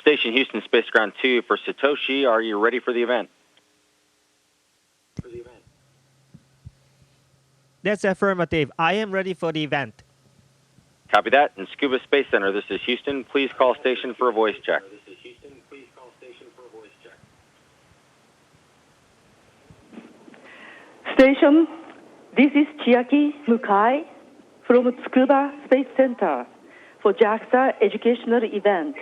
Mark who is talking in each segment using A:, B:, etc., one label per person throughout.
A: Station Houston, Space Ground 2 for Satoshi. Are you ready for the event?
B: That's affirmative. I am ready for the event.
A: Copy that. And Tsukuba Space Center, this is Houston. Please call station for a voice check.
C: Station, this is Chiaki Mukai from Tsukuba Space Center for JAXA educational event.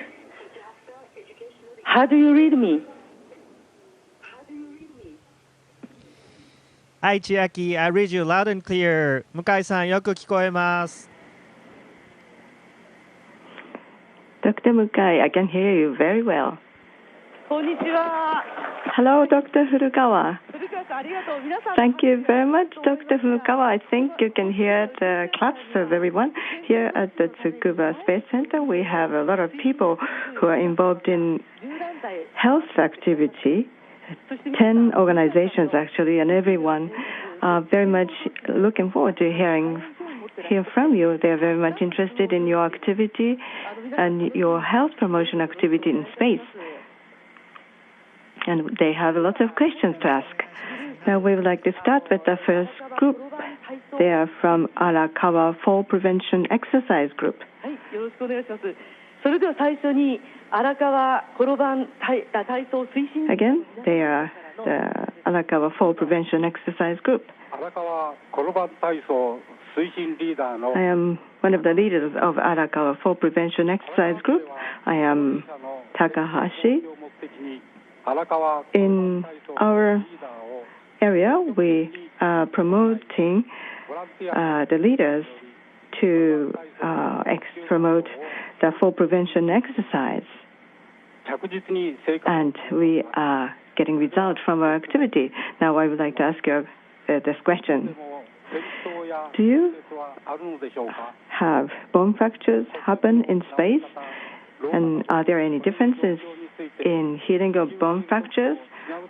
C: How do you read me?
B: Hi, Chiaki. I read you loud and clear. 向井さん、よく聞こえます。
D: Dr. Mukai, I can hear you very well.
C: こんにちは。
D: Hello, Dr. Furukawa. Thank you very much, Dr. Furukawa. I think you can hear the claps of everyone. Here at the Tsukuba Space Center, we have a lot of people who are involved in health activity, 10 organizations actually, and everyone are very much looking forward to hear from you. They are very much interested in your activity and your health promotion activity in space. And they have a lot of questions to ask. Now we would like to start with the first group. They are from Arakawa Fall Prevention Exercise Group. Again, they are the Arakawa Fall Prevention Exercise Group. I am one of the leaders of Arakawa Fall Prevention Exercise Group. I am Takahashi. In our area, we are promoting the leaders to promote the fall prevention exercise. And we are getting results from our activity. Now I would like to ask you this question. Do you have bone fractures happen in space? And are there any differences in healing of bone fractures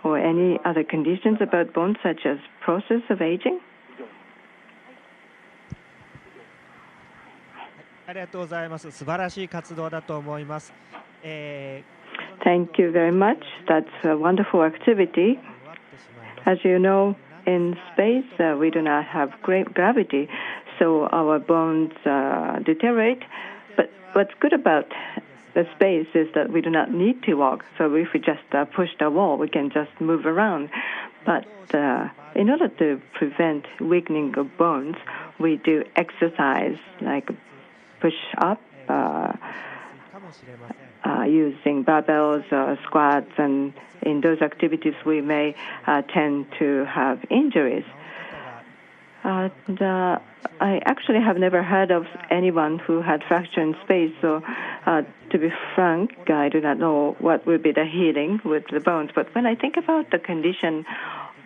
D: or any other conditions about bones such as process of aging? Thank you very much. That's a wonderful activity. As you know, in space, we do not have great gravity, so our bones deteriorate. But what's good about the space is that we do not need to walk. So if we just push the wall, we can just move around. But in order to prevent weakening of bones, we do exercise like push up, using barbells or squats, and in those activities we may tend to have injuries. And I actually have never heard of anyone who had fracture in space, so to be frank, I do not know what will be the healing with the bones. But when I think about the condition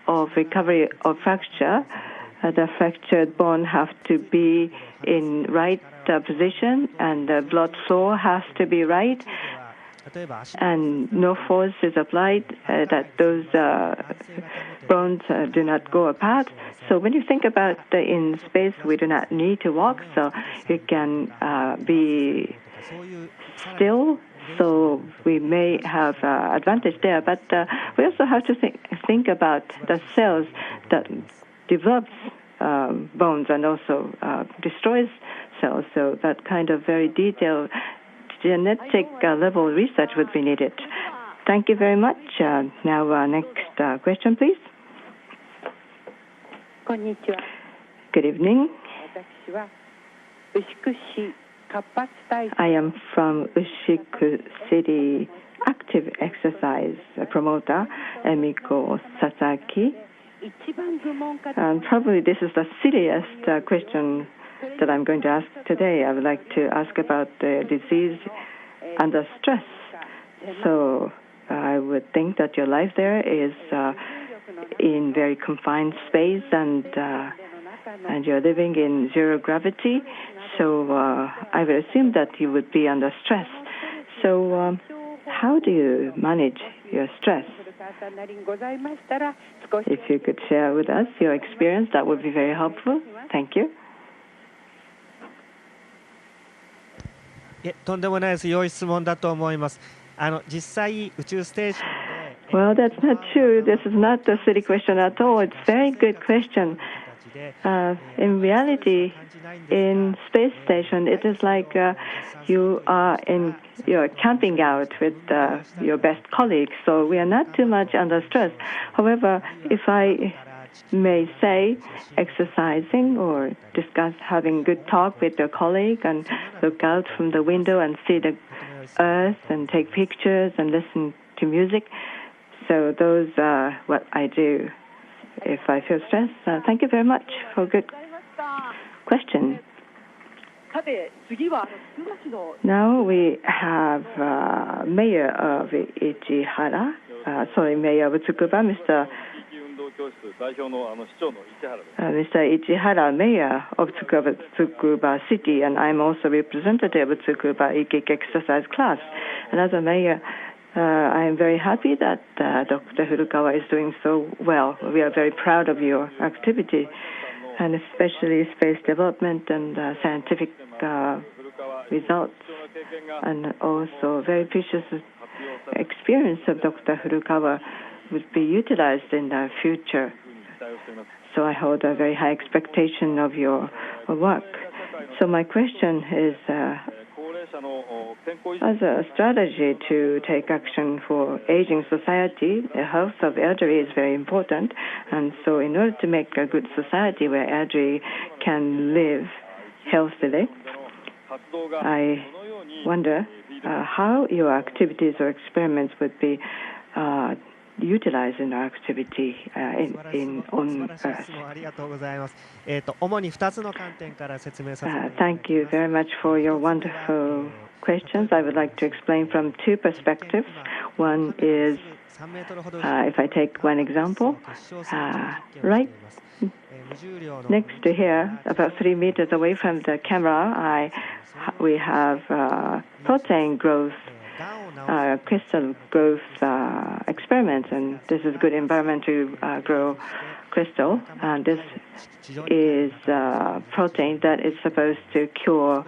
D: of recovery of fracture, the fractured bone have to be in right position, and the blood flow has to be right, and no force is applied, that those bones do not go apart. So when you think about in space, we do not need to walk, so you can be still. So we may have advantage there, but we also have to think about the cells that develops bones and also destroys cells. So that kind of very detailed genetic level research would be needed. Thank you very much. Now, next question, please. Good evening. I am from Ushiku City Active Exercise Promoter, Emiko Sasaki. And probably this is the silliest question that I'm going to ask today. I would like to ask about the disease under stress. So I would think that your life there is in very confined space, and you're living in zero gravity. So I would assume that you would be under stress. So how do you manage your stress? If you could share with us your experience, that would be very helpful. Thank you.
B: とんでもないです。良い質問だと思います。実際宇宙ステーションで
D: Well, that's not true. This is not a silly question at all. It's a very good question. In reality, in space station, it is like you're camping out with your best colleagues. So we are not too much under stress. However, if I may say, exercising or discuss having good talk with your colleague and look out from the window and see the Earth and take pictures and listen to music. So those are what I do if I feel stressed. Thank you very much for a good question. Now we have Mayor of Ichihara, Mayor of Tsukuba, Mr. Ichihara, Mayor of Tsukuba City, and I'm also representative of Tsukuba Ikik exercise class. And as a mayor, I am very happy that Dr. Furukawa is doing so well. We are very proud of your activity, and especially space development and scientific results, and also very precious experience of Dr. Furukawa would be utilized in the future. So I hold a very high expectation of your work. So my question is, as a strategy to take action for aging society, the health of elderly is very important. And so in order to make a good society where elderly can live healthily, I wonder how your activities or experiments would be utilized in our activity on Earth. Thank you very much for your wonderful questions. I would like to explain from two perspectives. One is, if I take one example, right next to here, about 3 meters away from the camera, we have protein growth, crystal growth experiments, and this is good environment to grow crystal. And this is protein that is supposed to cure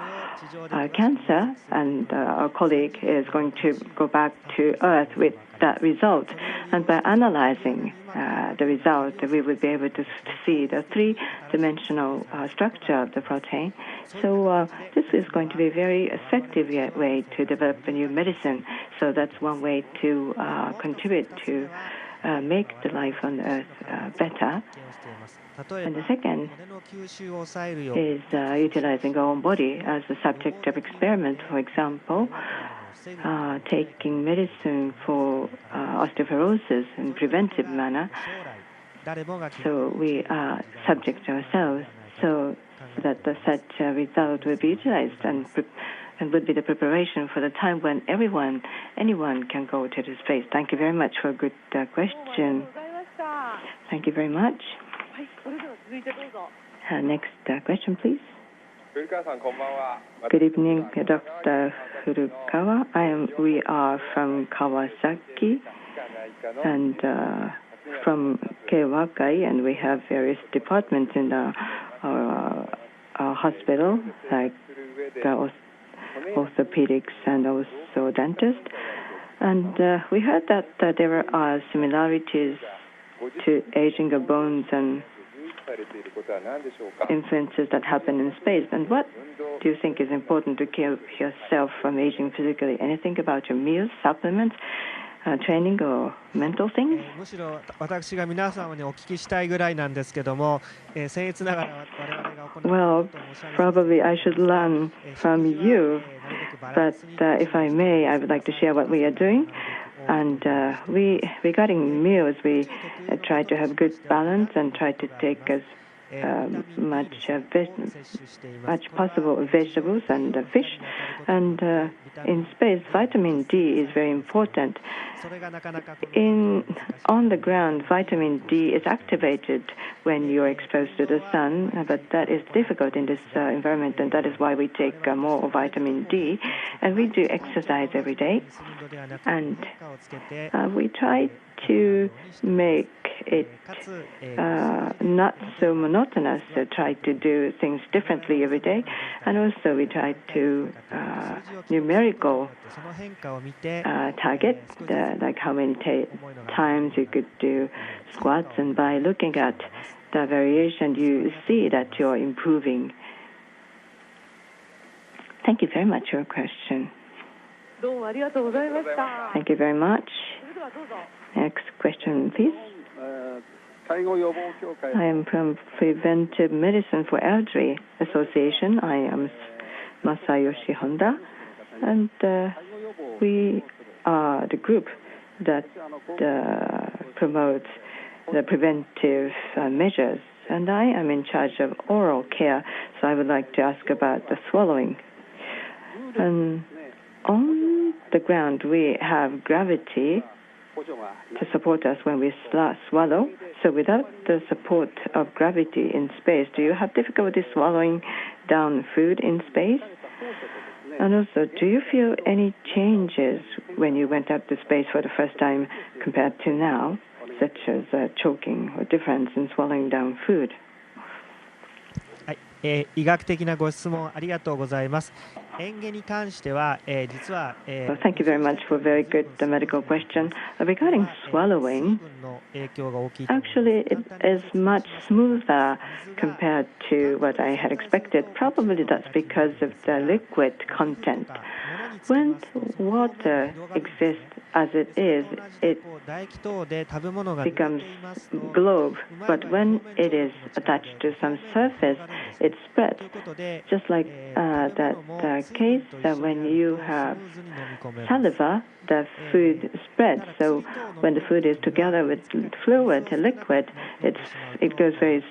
D: cancer, and our colleague is going to go back to Earth with that result. And by analyzing the result, we would be able to see the three-dimensional structure of the protein. So this is going to be a very effective way to develop a new medicine. So that's one way to contribute to make the life on Earth better. And the second is utilizing our own body as a subject of experiment. For example, taking medicine for osteoporosis in preventive manner. So we are subject ourselves so that such a result will be utilized and would be the preparation for the time when anyone can go to the space. Thank you very much for a good question. Thank you very much. Next question, please. Good evening, Dr. Furukawa. We are from Kawasaki and from Keiwakai, and we have various departments in our hospital, like orthopedics and also dentist. And we heard that there are similarities to aging of bones and influences that happen in space. And what do you think is important to keep yourself from aging physically? Anything about your meals, supplements, training, or mental things? Well, probably I should learn from you. But if I may, I would like to share what we are doing. And regarding meals, we try to have good balance and try to take as much possible vegetables and fish. And in space, vitamin D is very important. On the ground, vitamin D is activated when you're exposed to the sun, but that is difficult in this environment, and that is why we take more vitamin D. And we do exercise every day, and we try to make it not so monotonous monotonous, so try to do things differently every day. And also we try to numerical target, like how many times you could do squats, and by looking at the variation, you see that you're improving. Thank you very much for your question. Thank you very much. Next question, please. I am from Preventive Medicine for Elderly Association. I am Masayoshi Honda, and we are the group that promotes the preventive measures, and I am in charge of oral care, so I would like to ask about the swallowing. And on the ground, we have gravity to support us when we swallow. So without the support of gravity in space, do you have difficulty swallowing down food in space? And also, do you feel any changes when you went up to space for the first time compared to now, such as choking or difference in swallowing down food?
B: 医学的なご質問ありがとうございます。嚥下に関しては、実は、
D: Thank you very much for a very good medical question. Regarding swallowing, actually it is much smoother compared to what I had expected. Probably that's because of the liquid content. When water exists as it is, it becomes globe, but when it is attached to some surface, it spreads. Just like that case that when you have saliva, the food spreads. So when the food is together with fluid, liquid, it goes very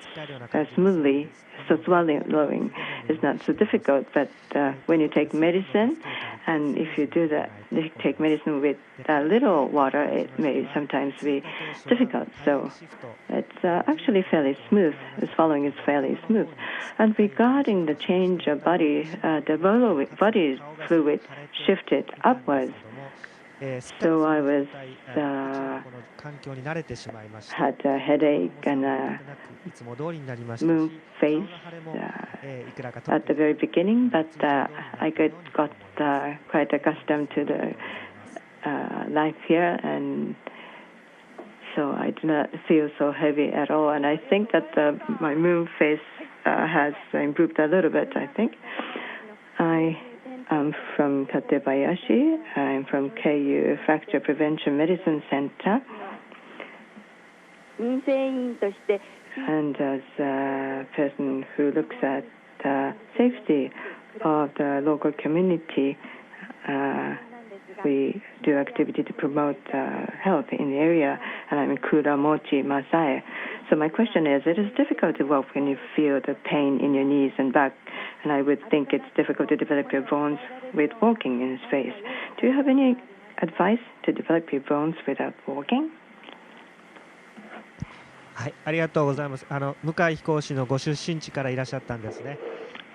D: smoothly. So swallowing is not so difficult. But when you take medicine, and if you do that, you take medicine with a little water, it may sometimes be difficult. So it's actually fairly smooth. The swallowing is fairly smooth. And regarding the change of body, the body fluid shifted upwards. So I was had a headache and a moon face at the very beginning, but I got quite accustomed to the life here, and so I do not feel so heavy at all. And I think that my moon face has improved a little bit, I think. I'm from Katebayashi. I'm from KU Fracture Prevention Medicine Center. And as a person who looks at the safety of the local community, we do activity to promote health in the area, and I'm in Kuramochi, Masai. So my question is, it is difficult to walk when you feel the pain in your knees and back, and I would think it's difficult to develop your bones with walking in space. Do you have any advice to develop your bones without walking?
B: はい、ありがとうございます。向井飛行士のご出身地からいらっしゃったんですね。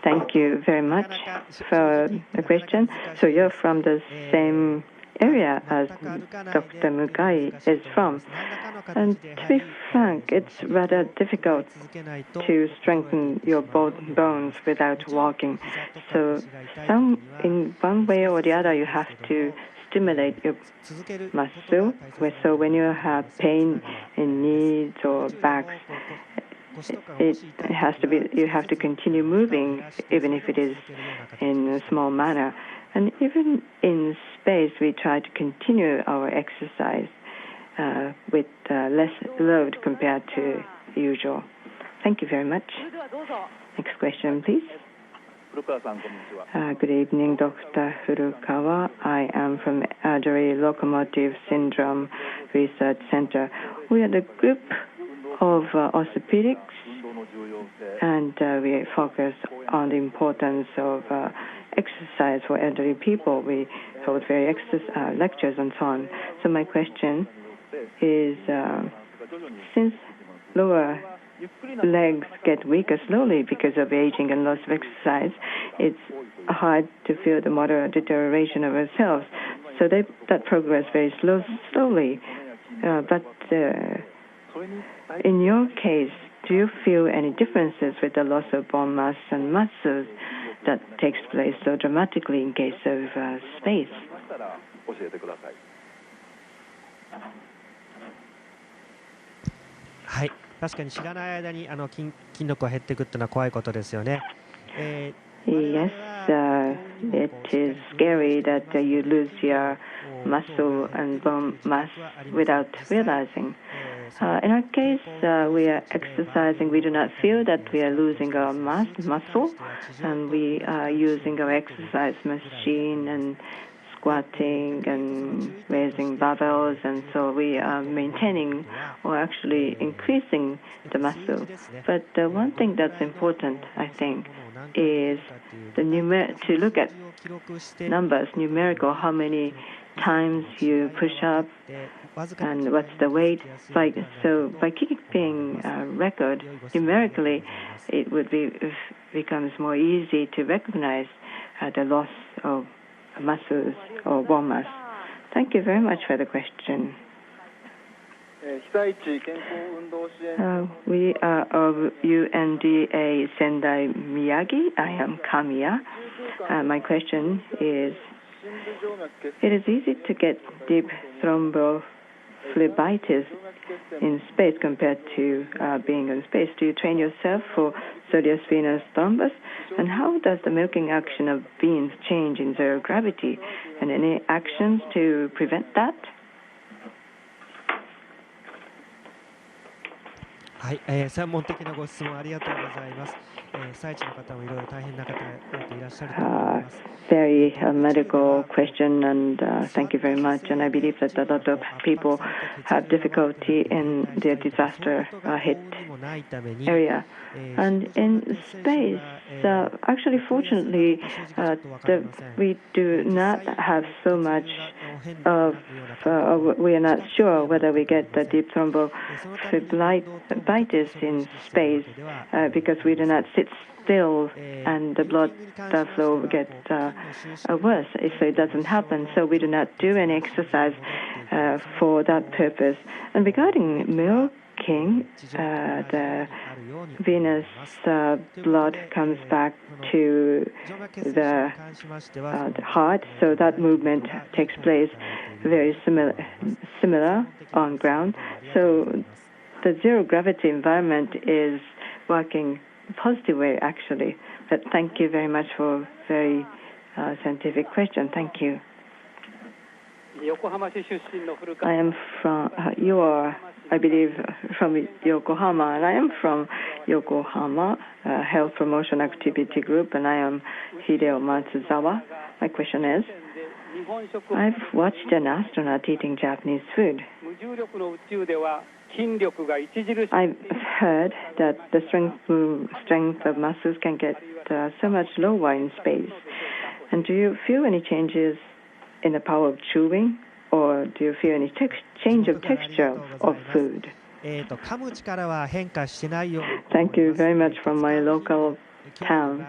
D: Thank you very much for the question. So you're from the same area as Dr. Mukai is from. And to be frank, it's rather difficult to strengthen your bones without walking. So in one way or the other, you have to stimulate your muscle. So when you have pain in knees or backs, it has to be, you have to continue moving, even if it is in a small manner. And even in space, we try to continue our exercise with less load compared to usual. Thank you very much. Next question, please. Good evening, Dr. Furukawa. I am from Elderly Locomotive Syndrome Research Center. We are the group of orthopedics, and we focus on the importance of exercise for elderly people. We hold various lectures and so on. So my question is, since lower legs get weaker slowly because of aging and loss of exercise, it's hard to feel the motor deterioration of ourselves. So that progress very slowly. But in your case, do you feel any differences with the loss of bone mass and muscles that takes place so dramatically in case of space?
E: 教えてください。
B: はい、確かに知らない間に筋力が減っていくっていうのは怖いことですよね。
D: Yes, it is scary that you lose your muscle and bone mass without realizing. In our case, we are exercising. We do not feel that we are losing our muscle, and we are using our exercise machine and squatting and raising barbells, and so we are maintaining or actually increasing the muscle. But one thing that's important, I think, is to look at numbers, numerical, how many times you push up and what's the weight. So by keeping a record numerically, it becomes more easy to recognize the loss of muscles or bone mass. Thank you very much for the question. We are of UNDA Sendai Miyagi. I am Kamiya. My question is, it is easy to get deep thrombophlebitis in space compared to being in space. Do you train yourself for serious venous thrombus? And how does the milking action of veins change in zero gravity? And any actions to prevent that?
B: はい、専門的なご質問ありがとうございます。被災地の方もいろいろ大変な方多くいらっしゃると思います。
D: Very medical question, and thank you very much. And I believe that a lot of people have difficulty in their disaster hit area. And in space, actually, fortunately, we do not have so much of, we are not sure whether we get the deep thrombophlebitis in space because we do not sit still and the blood flow gets worse, so it doesn't happen. So we do not do any exercise for that purpose. And regarding milking, the venous blood comes back to the heart, so that movement takes place very similar on ground. So the zero gravity environment is working positive way, actually. But thank you very much for a very scientific question. Thank you. I am from, you are, I believe, from Yokohama, and I am from Yokohama Health Promotion Activity Group, and I am Hideo Matsuzawa. My question is, I've watched an astronaut eating Japanese food. I've heard that the strength of muscles can get so much lower in space. And do you feel any changes in the power of chewing, or do you feel any change of texture of food? Thank you very much from my local town.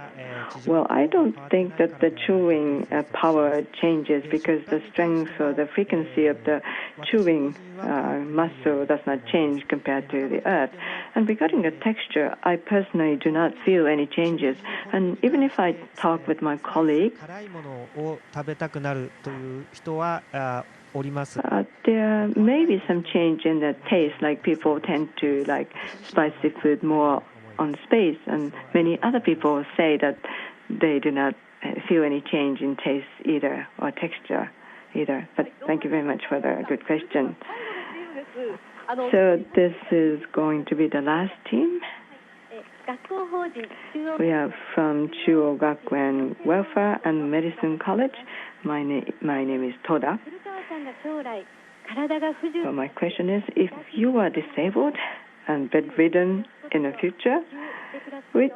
D: Well, I don't think that the chewing power changes because the strength or the frequency of the chewing muscle does not change compared to the Earth. And regarding the texture, I personally do not feel any changes. And even if I talk with my colleague, there may be some change in the taste, like people tend to like spicy food more on space, and many other people say that they do not feel any change in taste either or texture either. But thank you very much for the good question. So this is going to be the last team. We are from Chuo Gakuen Welfare and Medicine College. My name is Toda. So my question is, if you are disabled and bedridden in the future, which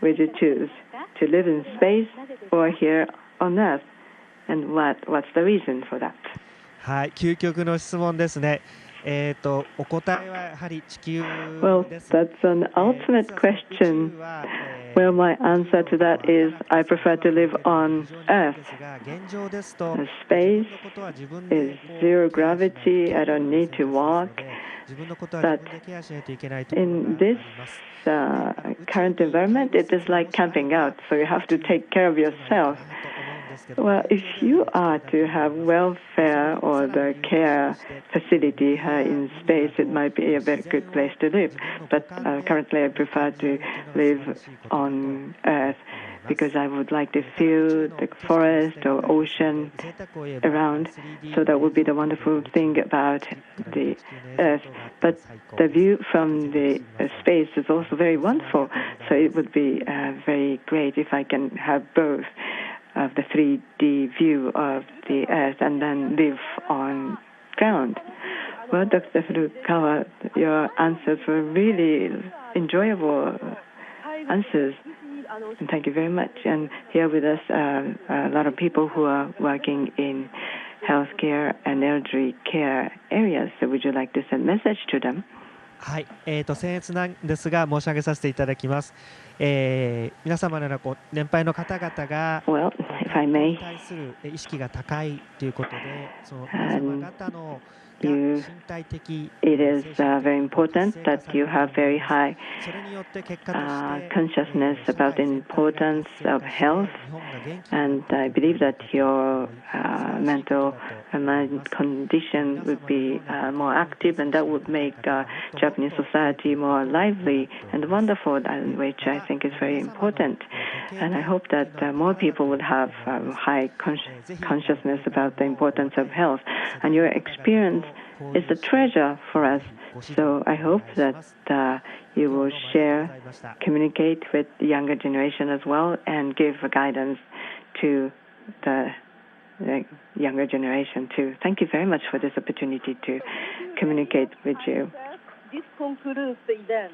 D: would you choose, to live in space or here on Earth? And what's the reason for that?
B: はい、究極の質問ですね。お答えはやはり地球
D: Well, that's an ultimate question. Well, my answer to that is I prefer to live on Earth. Space is zero gravity. I don't need to walk. But in this current environment, it is like camping out, so you have to take care of yourself. Well, if you are to have welfare or the care facility in space, it might be a very good place to live. But currently, I prefer to live on Earth because I would like to feel the forest or ocean around. So that would be the wonderful thing about the Earth. But the view from the space is also very wonderful. So it would be very great if I can have both of the 3D view of the Earth and then live on ground. Well, Dr. Furukawa, your answers were really enjoyable answers. And thank you very much. And here with us a lot of people who are working in healthcare and elderly care areas. So would you like to send a message to them?
B: はい、僭越なんですが申し上げさせていただきます。皆様のような年配の方々が
D: Well, if I may,
B: 対する意識が高いということで、その皆様方の
D: it is very important that you have very high consciousness about the importance of health, and I believe that your mental and mind condition would be more active, and that would make Japanese society more lively and wonderful, which I think is very important. And I hope that more people would have high consciousness about the importance of health. And your experience is a treasure for us. So I hope that you will share, communicate with the younger generation as well, and give guidance to the younger generation too. Thank you very much for this opportunity to communicate with you.
C: This concludes the event.